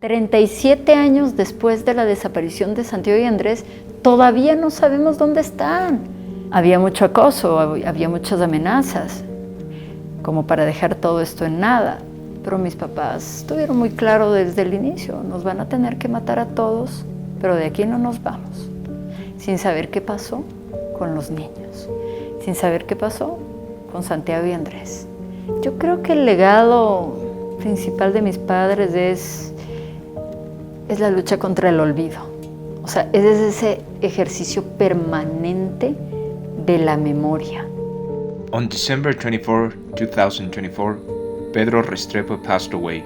37 años después de la desaparición de Santiago y Andrés, todavía no sabemos dónde están. Había mucho acoso, había muchas amenazas, como para dejar todo esto en nada. Pero mis papás estuvieron muy claro desde el inicio, nos van a tener que matar a todos, pero de aquí no nos vamos, sin saber qué pasó con los niños, sin saber qué pasó con Santiago y Andrés. Yo creo que el legado principal de mis padres es la lucha contra el olvido. O sea, es ese ejercicio permanente de la memoria. On December 24, 2024, Pedro Restrepo passed away.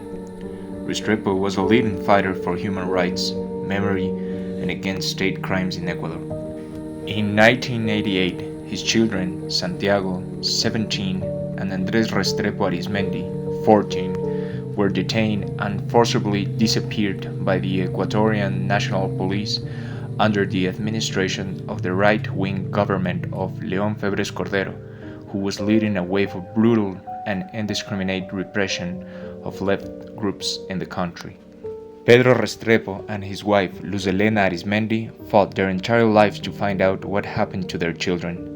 Restrepo was a leading fighter for human rights, memory, and against state crimes in Ecuador. In 1988, his children, Santiago, 17, and Andrés Restrepo Arizmendi, 14, were detained and forcibly disappeared by the Ecuadorian National Police under the administration of the right-wing government of León Febres Cordero, who was leading a wave of brutal and indiscriminate repression of left groups in the country. Pedro Restrepo and his wife, Luz Helena Arizmendi, fought their entire lives to find out what happened to their children.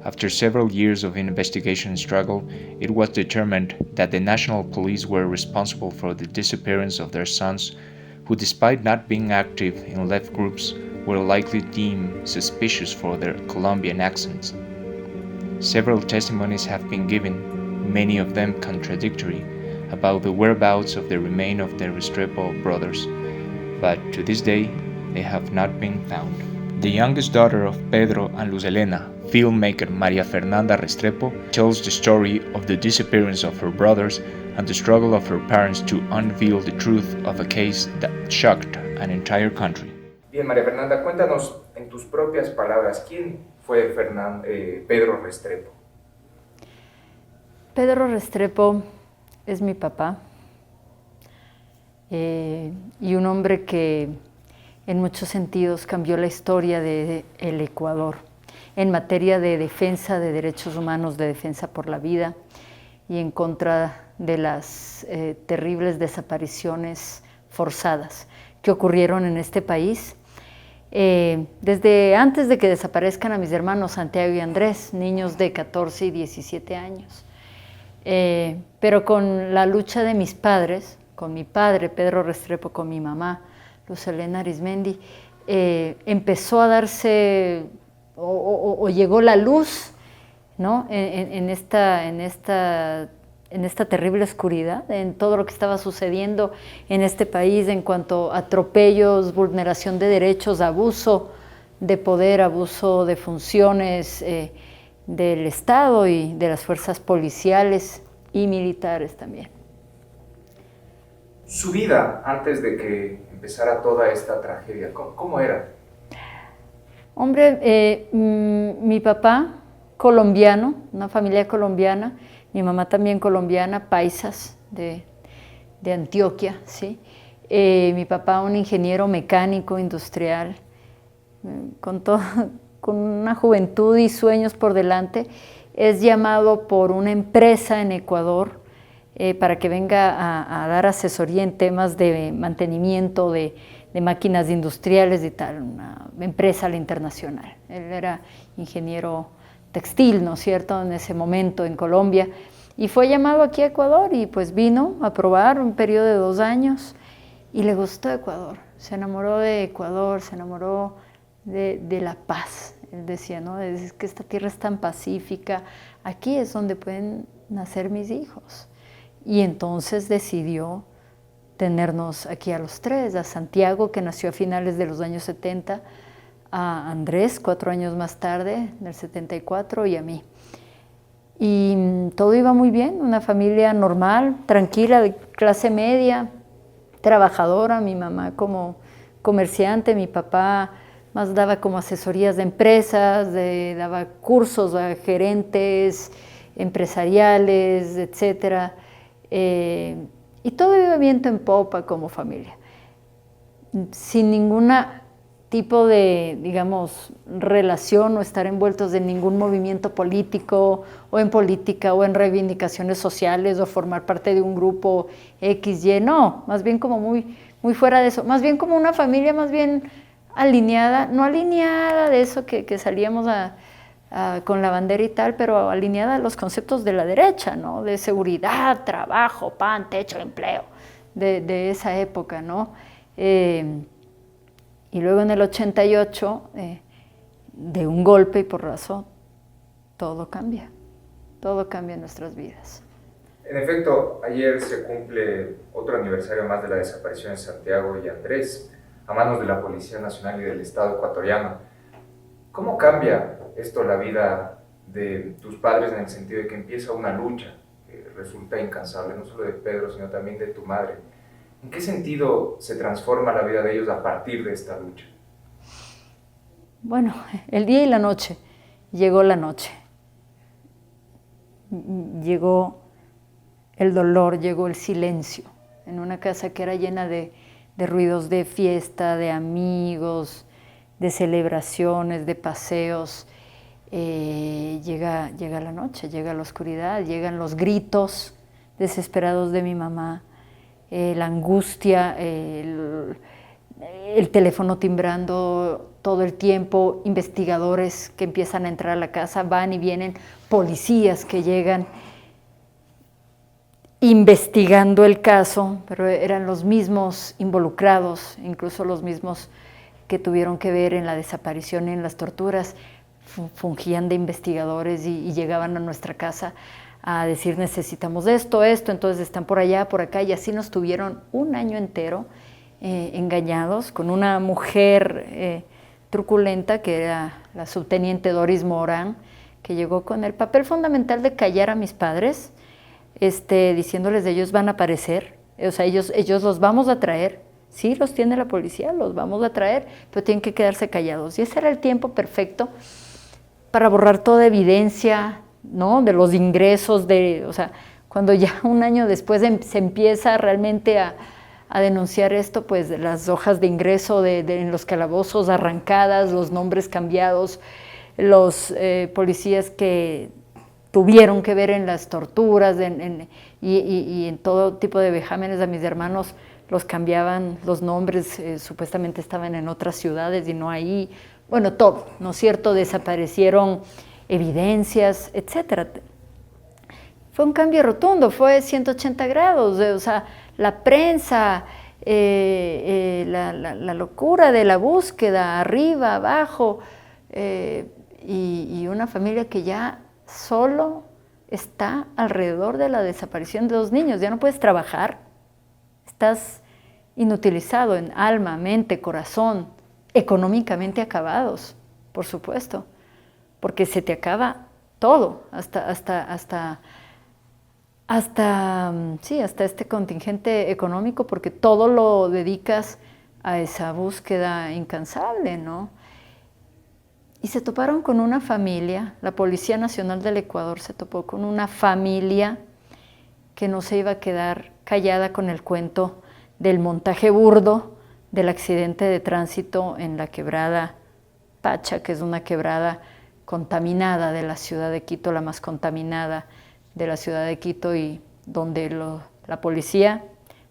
After several years of investigation and struggle, it was determined that the national police were responsible for the disappearance of their sons, who, despite not being active in left groups, were likely deemed suspicious for their Colombian accents. Several testimonies have been given, many of them contradictory, about the whereabouts of the remains of the Restrepo brothers, but to this day, they have not been found. The youngest daughter of Pedro and Luz Helena, filmmaker Maria Fernanda Restrepo, tells the story of the disappearance of her brothers and the struggle of her parents to unveil the truth of a case that shocked an entire country. Bien, María Fernanda, cuéntanos en tus propias palabras, ¿quién fue Pedro Restrepo? Pedro Restrepo es mi papá y un hombre que en muchos sentidos cambió la historia del Ecuador en materia de defensa de derechos humanos, de defensa por la vida y en contra de las terribles desapariciones forzadas que ocurrieron en este país. Desde antes de que desaparezcan a mis hermanos Santiago y Andrés, niños de 14 y 17 años. Pero con la lucha de mis padres, con mi padre Pedro Restrepo, con mi mamá Luz Helena Arizmendi, empezó a darse o llegó la luz, ¿no? en esta terrible oscuridad, en todo lo que estaba sucediendo en este país en cuanto a atropellos, vulneración de derechos, abuso de poder, abuso de funciones del Estado y de las fuerzas policiales y militares también. Su vida antes de que empezara toda esta tragedia, ¿cómo era? Hombre, mi papá colombiano, una familia colombiana, mi mamá también colombiana, paisas de Antioquia, ¿sí? Mi papá un ingeniero mecánico industrial, con una juventud y sueños por delante, es llamado por una empresa en Ecuador para que venga a dar asesoría en temas de mantenimiento de máquinas industriales y tal, una empresa a la internacional. Él era ingeniero textil, ¿no es cierto?, en ese momento en Colombia, y fue llamado aquí a Ecuador y pues vino a probar un periodo de 2 años y le gustó Ecuador, se enamoró de Ecuador, se enamoró de la paz. Él decía, ¿no?, es que esta tierra es tan pacífica, aquí es donde pueden nacer mis hijos. Y entonces decidió tenernos aquí a los 3, a Santiago, que nació a finales de los años 70, a Andrés, 4 años más tarde, en el 74, y a mí. Y todo iba muy bien, una familia normal, tranquila, de clase media, trabajadora, mi mamá como comerciante, mi papá más daba como asesorías de empresas, daba cursos a gerentes empresariales, etcétera. Y todo iba viento en popa como familia, sin ninguna tipo de, digamos, relación o estar envueltos en ningún movimiento político o en política o en reivindicaciones sociales o formar parte de un grupo X, Y, no, más bien como muy muy fuera de eso, más bien como una familia más bien alineada, no alineada de eso que salíamos con la bandera y tal, pero alineada a los conceptos de la derecha, ¿no? De seguridad, trabajo, pan, techo, empleo, de esa época, ¿no? Y luego en el 88, de un golpe y por razón, todo cambia en nuestras vidas. En efecto, ayer se cumple otro aniversario más de la desaparición de Santiago y Andrés a manos de la Policía Nacional y del Estado ecuatoriano. ¿Cómo cambia esto la vida de tus padres en el sentido de que empieza una lucha que resulta incansable, no solo de Pedro, sino también de tu madre? ¿En qué sentido se transforma la vida de ellos a partir de esta lucha? Bueno, el día y la noche. Llegó la noche. Llegó el dolor, llegó el silencio. En una casa que era llena de ruidos de fiesta, de amigos, de celebraciones, de paseos. Llega la noche, llega la oscuridad, llegan los gritos desesperados de mi mamá, la angustia, el teléfono timbrando todo el tiempo, investigadores que empiezan a entrar a la casa, van y vienen, policías que llegan investigando el caso, pero eran los mismos involucrados, incluso los mismos que tuvieron que ver en la desaparición y en las torturas, fungían de investigadores y llegaban a nuestra casa a decir necesitamos esto, entonces están por allá, por acá, y así nos tuvieron un año entero engañados con una mujer truculenta que era la subteniente Doris Morán, que llegó con el papel fundamental de callar a mis padres, diciéndoles de ellos van a aparecer, o sea, ellos los vamos a traer, sí los tiene la policía, los vamos a traer, pero tienen que quedarse callados. Y ese era el tiempo perfecto para borrar toda evidencia, ¿no? De los ingresos, o sea, cuando ya un año después se empieza realmente a denunciar esto, pues las hojas de ingreso en los calabozos arrancadas, los nombres cambiados, los policías que tuvieron que ver en las torturas y en todo tipo de vejámenes a mis hermanos, los cambiaban los nombres, supuestamente estaban en otras ciudades y no ahí, bueno, todo, ¿no es cierto? Desaparecieron evidencias, etcétera. Fue un cambio rotundo, fue 180 grados, o sea, la prensa, la locura de la búsqueda, arriba, abajo, y una familia que ya solo está alrededor de la desaparición de 2 niños. Ya no puedes trabajar, estás inutilizado en alma, mente, corazón, económicamente acabados, por supuesto, porque se te acaba todo, hasta este contingente económico, porque todo lo dedicas a esa búsqueda incansable, ¿no? Y se toparon con una familia, la Policía Nacional del Ecuador se topó con una familia que no se iba a quedar callada con el cuento del montaje burdo del accidente de tránsito en la quebrada Pacha, que es una quebrada contaminada de la ciudad de Quito, la más contaminada de la ciudad de Quito, y donde la policía,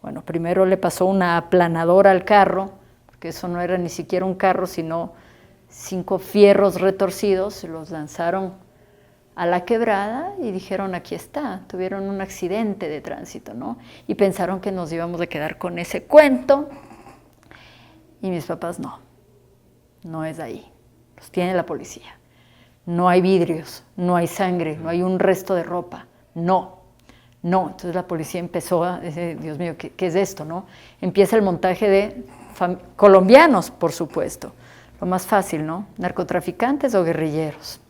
bueno, primero le pasó una aplanadora al carro, porque eso no era ni siquiera un carro, sino 5 fierros retorcidos, los lanzaron a la quebrada y dijeron aquí está, tuvieron un accidente de tránsito, ¿no? Y pensaron que nos íbamos a quedar con ese cuento, y mis papás no es ahí, los tiene la policía. No hay vidrios, no hay sangre, no hay un resto de ropa, no. Entonces la policía empezó a decir, Dios mío, ¿qué es esto, no? Empieza el montaje de colombianos, por supuesto, lo más fácil, ¿no? Narcotraficantes o guerrilleros,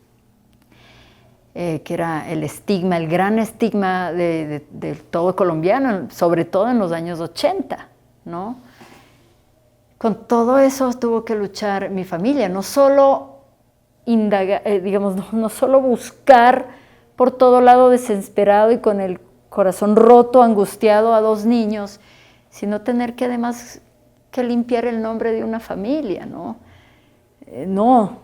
que era el estigma, el gran estigma de todo colombiano, sobre todo en los años 80, ¿no? Con todo eso tuvo que luchar mi familia, no solo no solo buscar por todo lado desesperado y con el corazón roto, angustiado a 2 niños, sino tener que además que limpiar el nombre de una familia, ¿no? No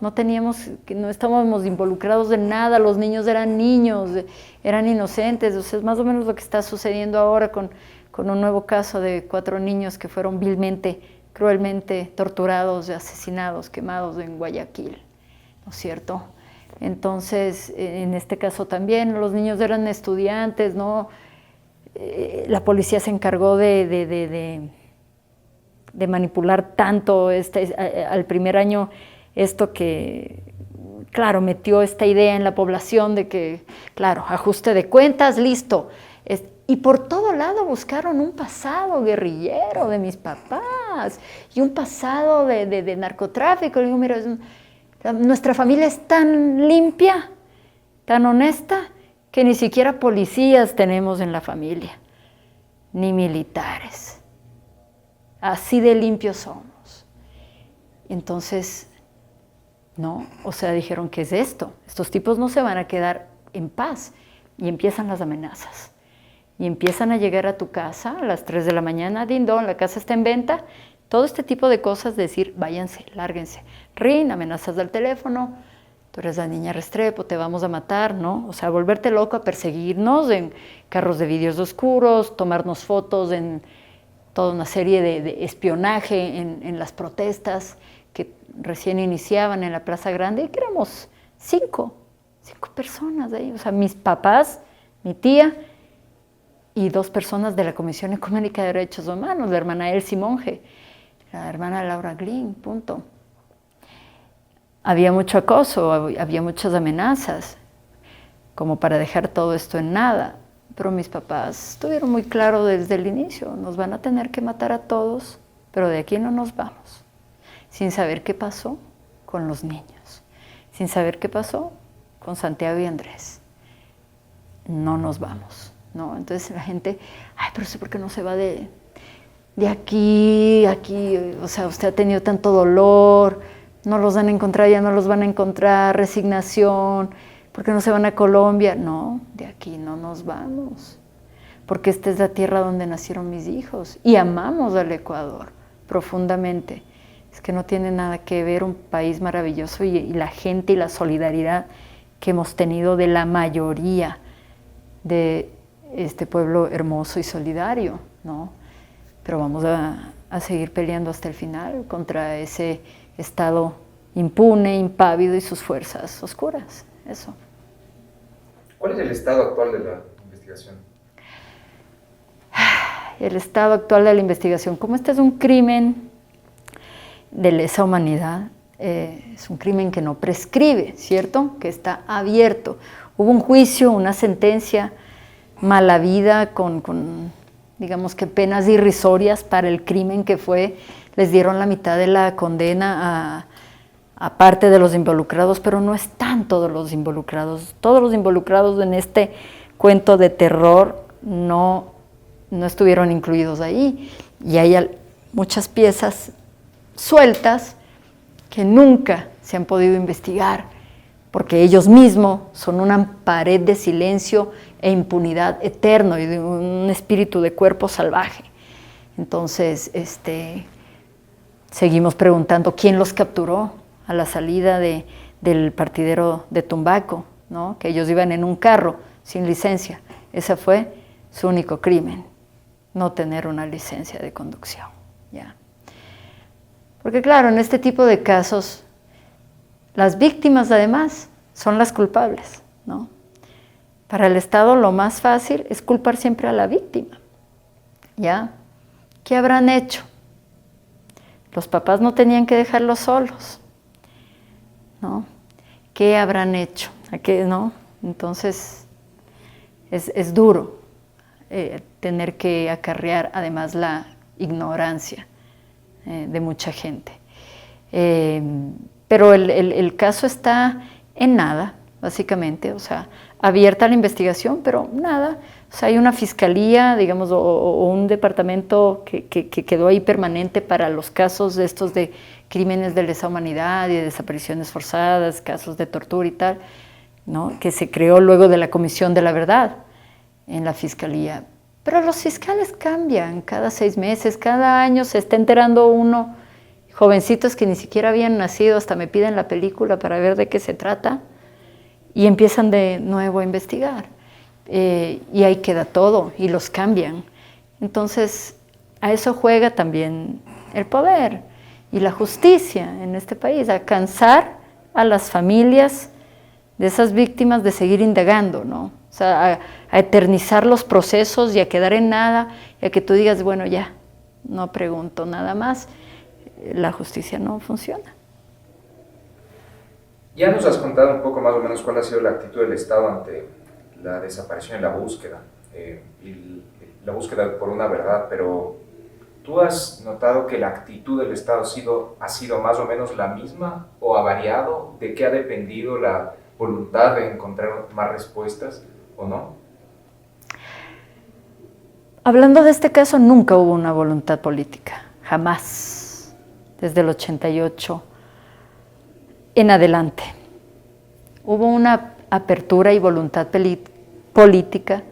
estábamos involucrados en nada, los niños eran inocentes, o sea, es más o menos lo que está sucediendo ahora con con un nuevo caso de 4 niños que fueron vilmente, cruelmente torturados, asesinados, quemados en Guayaquil, ¿no es cierto? Entonces, en este caso también, los niños eran estudiantes, ¿no? La policía se encargó de manipular tanto al primer año esto que, claro, metió esta idea en la población de que, claro, ajuste de cuentas, listo. Y por todo lado buscaron un pasado guerrillero de mis papás y un pasado de narcotráfico. Le digo, mira, nuestra familia es tan limpia, tan honesta, que ni siquiera policías tenemos en la familia, ni militares. Así de limpios somos. Entonces, no, o sea, dijeron, ¿qué es esto? Estos tipos no se van a quedar en paz. Y empiezan las amenazas. Y empiezan a llegar a tu casa a las 3 de la mañana, dindón, la casa está en venta. Todo este tipo de cosas, decir, váyanse, lárguense. Rin, amenazas del teléfono, tú eres la niña Restrepo, te vamos a matar, ¿no? O sea, volverte loco a perseguirnos en carros de vidrios oscuros, tomarnos fotos en toda una serie de espionaje en las protestas que recién iniciaban en la Plaza Grande, y que éramos 5 personas de ahí, o sea, mis papás, mi tía y 2 personas de la Comisión Ecuménica de Derechos Humanos, la hermana Elsie Monge, la hermana Laura Glynn, punto. Había mucho acoso, había muchas amenazas, como para dejar todo esto en nada, pero mis papás tuvieron muy claro desde el inicio, nos van a tener que matar a todos, pero de aquí no nos vamos, sin saber qué pasó con los niños, sin saber qué pasó con Santiago y Andrés. No nos vamos, ¿no? Entonces la gente, ay, pero ¿por qué no se va de aquí, o sea, usted ha tenido tanto dolor, no los van a encontrar, ya no los van a encontrar, resignación, ¿por qué no se van a Colombia? No, de aquí no nos vamos, porque esta es la tierra donde nacieron mis hijos, y amamos al Ecuador profundamente. Es que no tiene nada que ver un país maravilloso y la gente y la solidaridad que hemos tenido de la mayoría de este pueblo hermoso y solidario, ¿no? Pero vamos a seguir peleando hasta el final contra ese Estado impune, impávido y sus fuerzas oscuras, eso. ¿Cuál es el estado actual de la investigación? El estado actual de la investigación, como este es un crimen de lesa humanidad, es un crimen que no prescribe, ¿cierto? Que está abierto. Hubo un juicio, una sentencia mala vida con digamos que penas irrisorias para el crimen que fue. Les dieron la mitad de la condena a parte de los involucrados, pero no están todos los involucrados. Todos los involucrados en este cuento de terror no estuvieron incluidos ahí. Y hay muchas piezas sueltas que nunca se han podido investigar, porque ellos mismos son una pared de silencio e impunidad eterno y de un espíritu de cuerpo salvaje. Entonces, seguimos preguntando quién los capturó a la salida del partidero de Tumbaco, ¿no? Que ellos iban en un carro sin licencia. Ese fue su único crimen, no tener una licencia de conducción, ¿ya? Porque claro, en este tipo de casos, las víctimas además son las culpables, ¿no? Para el Estado lo más fácil es culpar siempre a la víctima, ¿ya? ¿Qué habrán hecho? Los papás no tenían que dejarlos solos, ¿no? ¿Qué habrán hecho? ¿A qué, no? Entonces, es duro tener que acarrear además la ignorancia de mucha gente. Pero el caso está en nada, básicamente, o sea, abierta la investigación, pero nada. O sea, hay una fiscalía, digamos, o un departamento que quedó ahí permanente para los casos de estos de crímenes de lesa humanidad y de desapariciones forzadas, casos de tortura y tal, ¿no? Que se creó luego de la Comisión de la Verdad en la fiscalía. Pero los fiscales cambian cada 6 meses, cada año se está enterando uno, jovencitos que ni siquiera habían nacido, hasta me piden la película para ver de qué se trata, y empiezan de nuevo a investigar. Y ahí queda todo, y los cambian. Entonces, a eso juega también el poder y la justicia en este país, a cansar a las familias de esas víctimas de seguir indagando, ¿no? O sea, a eternizar los procesos y a quedar en nada, y a que tú digas, bueno, ya, no pregunto nada más. La justicia no funciona. Ya nos has contado un poco más o menos cuál ha sido la actitud del Estado ante la desaparición y la búsqueda por una verdad, pero ¿tú has notado que la actitud del Estado ha sido más o menos la misma o ha variado? ¿De qué ha dependido la voluntad de encontrar más respuestas o no? Hablando de este caso, nunca hubo una voluntad política, jamás, desde el 88 en adelante. Hubo una apertura y voluntad política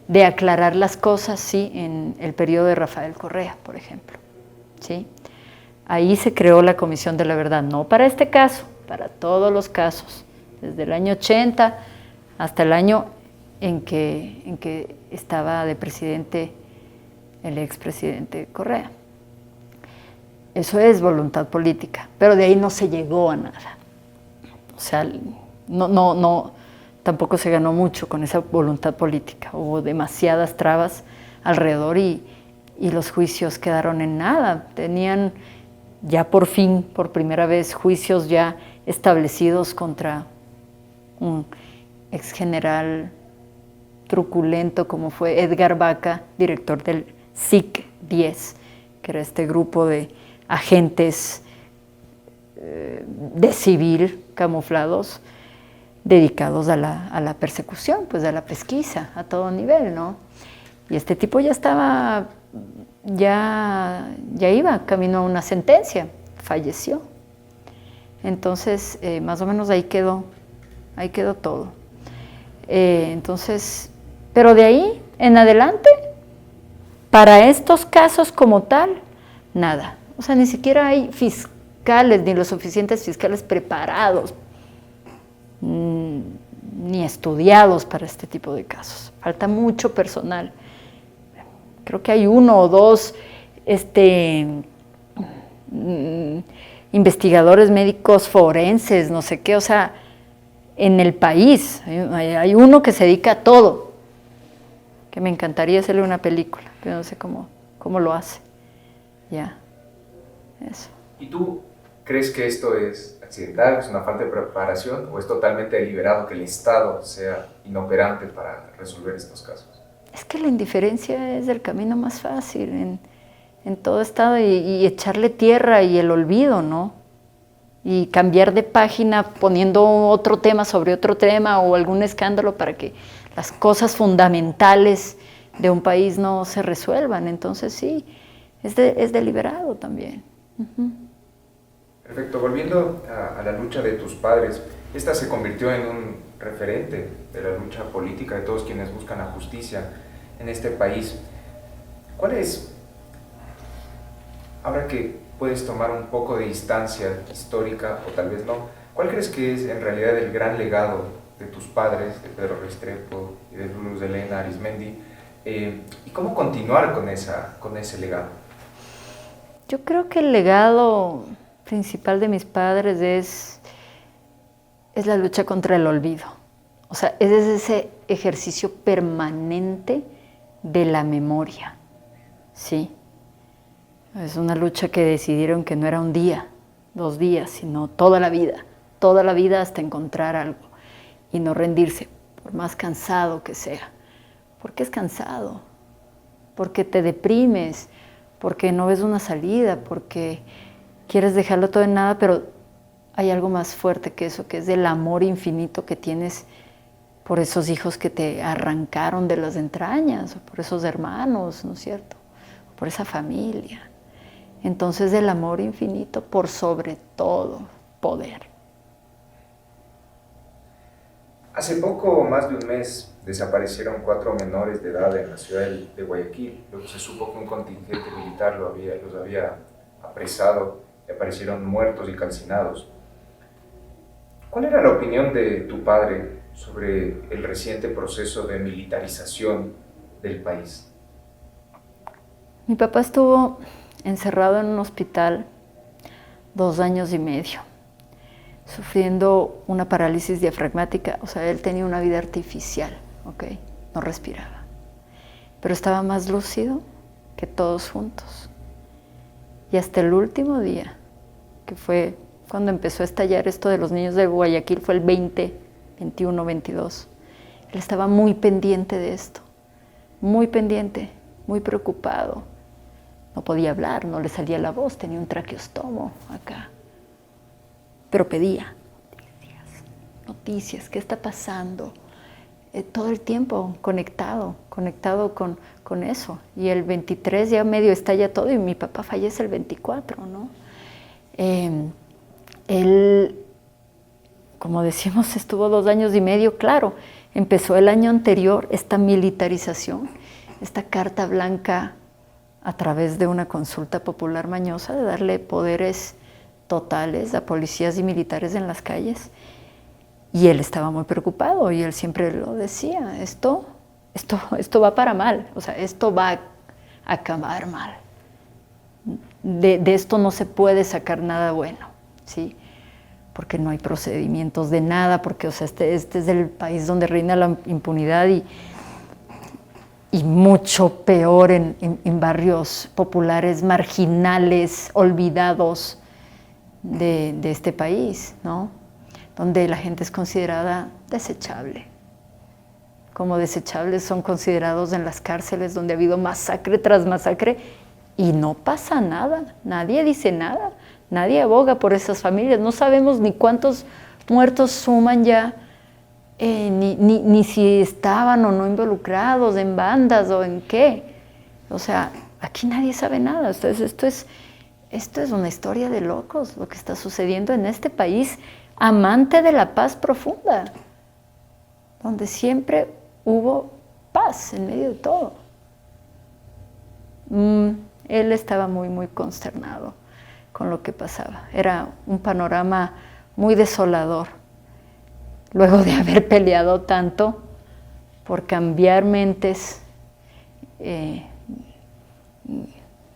de aclarar las cosas, sí, en el periodo de Rafael Correa, por ejemplo, ¿sí? Ahí se creó la Comisión de la Verdad, no para este caso, para todos los casos, desde el año 80 hasta el año en que estaba de presidente el expresidente Correa. Eso es voluntad política, pero de ahí no se llegó a nada. O sea, tampoco se ganó mucho con esa voluntad política. Hubo demasiadas trabas alrededor y los juicios quedaron en nada. Tenían ya por fin, por primera vez, juicios ya establecidos contra un exgeneral truculento como fue Edgar Vaca, director del SIC-10, que era este grupo de agentes de civil camuflados dedicados a la persecución, pues a la pesquisa a todo nivel, ¿no? Y este tipo ya estaba, ya iba camino a una sentencia, falleció. Entonces, más o menos ahí quedó todo. Entonces, pero de ahí en adelante, para estos casos como tal, nada. O sea, ni siquiera hay fiscales, ni los suficientes fiscales preparados, ni estudiados para este tipo de casos. Falta mucho personal. Creo que hay uno o dos investigadores médicos forenses, no sé qué, o sea, en el país. Hay uno que se dedica a todo, que me encantaría hacerle una película, pero no sé cómo lo hace. Ya, eso. ¿Y tú crees que esto es accidental, es una falta de preparación o es totalmente deliberado que el Estado sea inoperante para resolver estos casos? Es que la indiferencia es el camino más fácil en todo estado y echarle tierra y el olvido, ¿no? Y cambiar de página poniendo otro tema sobre otro tema o algún escándalo para que las cosas fundamentales de un país no se resuelvan. Entonces sí, es deliberado también. Uh-huh. Perfecto. Volviendo a la lucha de tus padres, esta se convirtió en un referente de la lucha política de todos quienes buscan la justicia en este país. ¿Cuál es, ahora que puedes tomar un poco de distancia histórica o tal vez no, cuál crees que es en realidad el gran legado de tus padres, de Pedro Restrepo y de Luz de Helena Arizmendi, y cómo continuar con ese legado? Yo creo que el legado principal de mis padres es la lucha contra el olvido. O sea, es ese ejercicio permanente de la memoria, ¿sí? Es una lucha que decidieron que no era un día, 2 días, sino toda la vida hasta encontrar algo y no rendirse, por más cansado que sea. ¿Por qué es cansado? Porque te deprimes, porque no ves una salida, porque quieres dejarlo todo en nada, pero hay algo más fuerte que eso, que es el amor infinito que tienes por esos hijos que te arrancaron de las entrañas, o por esos hermanos, ¿no es cierto? O por esa familia. Entonces el amor infinito por sobre todo poder. Hace poco, más de un mes, desaparecieron 4 menores de edad en la ciudad de Guayaquil. Luego se supo que un contingente militar los había apresado y aparecieron muertos y calcinados. ¿Cuál era la opinión de tu padre sobre el reciente proceso de militarización del país? Mi papá estuvo encerrado en un hospital 2 años y medio, sufriendo una parálisis diafragmática, o sea, él tenía una vida artificial, ¿ok? No respiraba, pero estaba más lúcido que todos juntos. Y hasta el último día, que fue cuando empezó a estallar esto de los niños de Guayaquil, fue el 20, 21, 22, él estaba muy pendiente de esto, muy pendiente, muy preocupado. No podía hablar, no le salía la voz, tenía un traqueostomo acá. Pero pedía noticias, ¿qué está pasando? Todo el tiempo conectado con eso. Y el 23 ya medio estalla todo y mi papá fallece el 24, ¿no? Él, como decimos, estuvo 2 años y medio, claro. Empezó el año anterior esta militarización, esta carta blanca a través de una consulta popular mañosa de darle poderes totales a policías y militares en las calles. Y él estaba muy preocupado y él siempre lo decía, esto va para mal, o sea, esto va a acabar mal. De esto no se puede sacar nada bueno, ¿sí? Porque no hay procedimientos de nada, porque o sea, este es el país donde reina la impunidad y mucho peor en barrios populares, marginales, olvidados de este país, ¿no? Donde la gente es considerada desechable. Como desechables son considerados en las cárceles donde ha habido masacre tras masacre y no pasa nada, nadie dice nada, nadie aboga por esas familias, no sabemos ni cuántos muertos suman ya, ni si estaban o no involucrados en bandas o en qué. O sea, aquí nadie sabe nada. Entonces, esto es una historia de locos, lo que está sucediendo en este país amante de la paz profunda, donde siempre hubo paz en medio de todo. Él estaba muy, muy consternado con lo que pasaba. Era un panorama muy desolador. Luego de haber peleado tanto por cambiar mentes,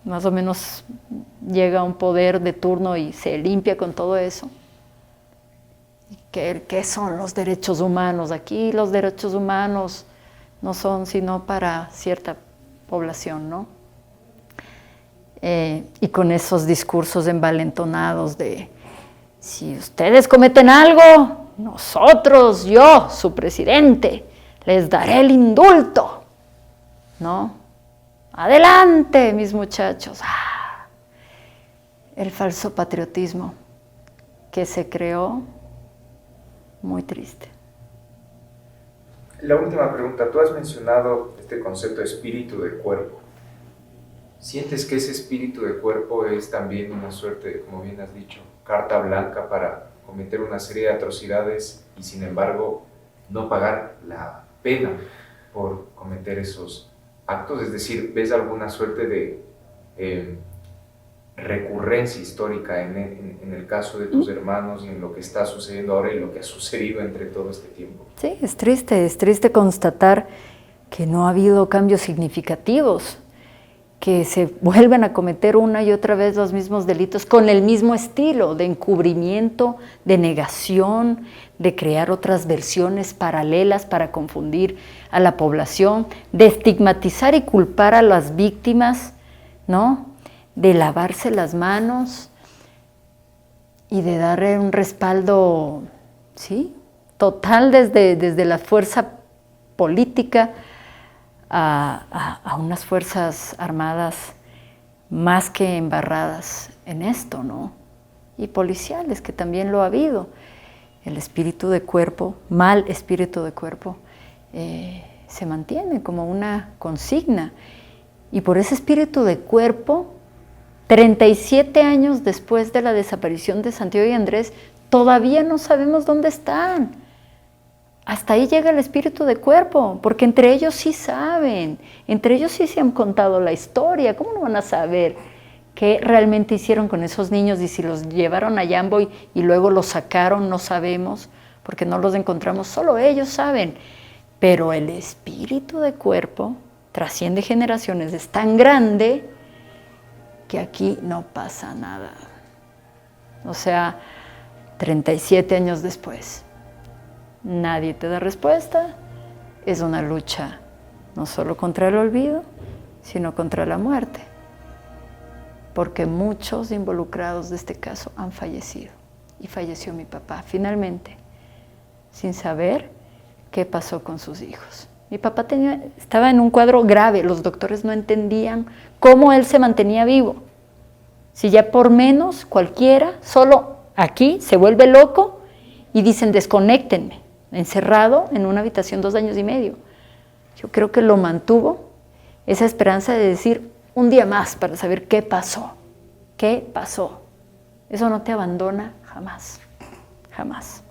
más o menos llega un poder de turno y se limpia con todo eso. ¿Qué son los derechos humanos? Aquí los derechos humanos no son sino para cierta población, ¿no? Y con esos discursos envalentonados de si ustedes cometen algo, nosotros, yo, su presidente, les daré el indulto, ¿no? Adelante, mis muchachos. El falso patriotismo que se creó, muy triste. La última pregunta, tú has mencionado este concepto de espíritu de cuerpo. ¿Sientes que ese espíritu de cuerpo es también una suerte, como bien has dicho, carta blanca para cometer una serie de atrocidades y sin embargo no pagar la pena por cometer esos actos? Es decir, ¿ves alguna suerte de recurrencia histórica en el caso de tus hermanos y en lo que está sucediendo ahora y lo que ha sucedido entre todo este tiempo? Sí, es triste constatar que no ha habido cambios significativos, que se vuelven a cometer una y otra vez los mismos delitos con el mismo estilo de encubrimiento, de negación, de crear otras versiones paralelas para confundir a la población, de estigmatizar y culpar a las víctimas, ¿no? De lavarse las manos y de darle un respaldo, ¿sí?, total desde la fuerza política a unas fuerzas armadas más que embarradas en esto, ¿no? Y policiales, que también lo ha habido. El espíritu de cuerpo, mal espíritu de cuerpo, se mantiene como una consigna. Y por ese espíritu de cuerpo, 37 años después de la desaparición de Santiago y Andrés, todavía no sabemos dónde están. Hasta ahí llega el espíritu de cuerpo, porque entre ellos sí saben, entre ellos sí se han contado la historia. ¿Cómo no van a saber qué realmente hicieron con esos niños? Y si los llevaron a Yambo y luego los sacaron, no sabemos, porque no los encontramos, solo ellos saben. Pero el espíritu de cuerpo trasciende generaciones, es tan grande que aquí no pasa nada. O sea, 37 años después, nadie te da respuesta. Es una lucha no solo contra el olvido, sino contra la muerte, porque muchos involucrados de este caso han fallecido. Y falleció mi papá, finalmente, sin saber qué pasó con sus hijos. Mi papá estaba en un cuadro grave, los doctores no entendían cómo él se mantenía vivo. Si ya por menos cualquiera, solo aquí, se vuelve loco y dicen desconéctenme, encerrado en una habitación 2 años y medio. Yo creo que lo mantuvo esa esperanza de decir un día más para saber qué pasó. ¿Qué pasó? Eso no te abandona jamás, jamás.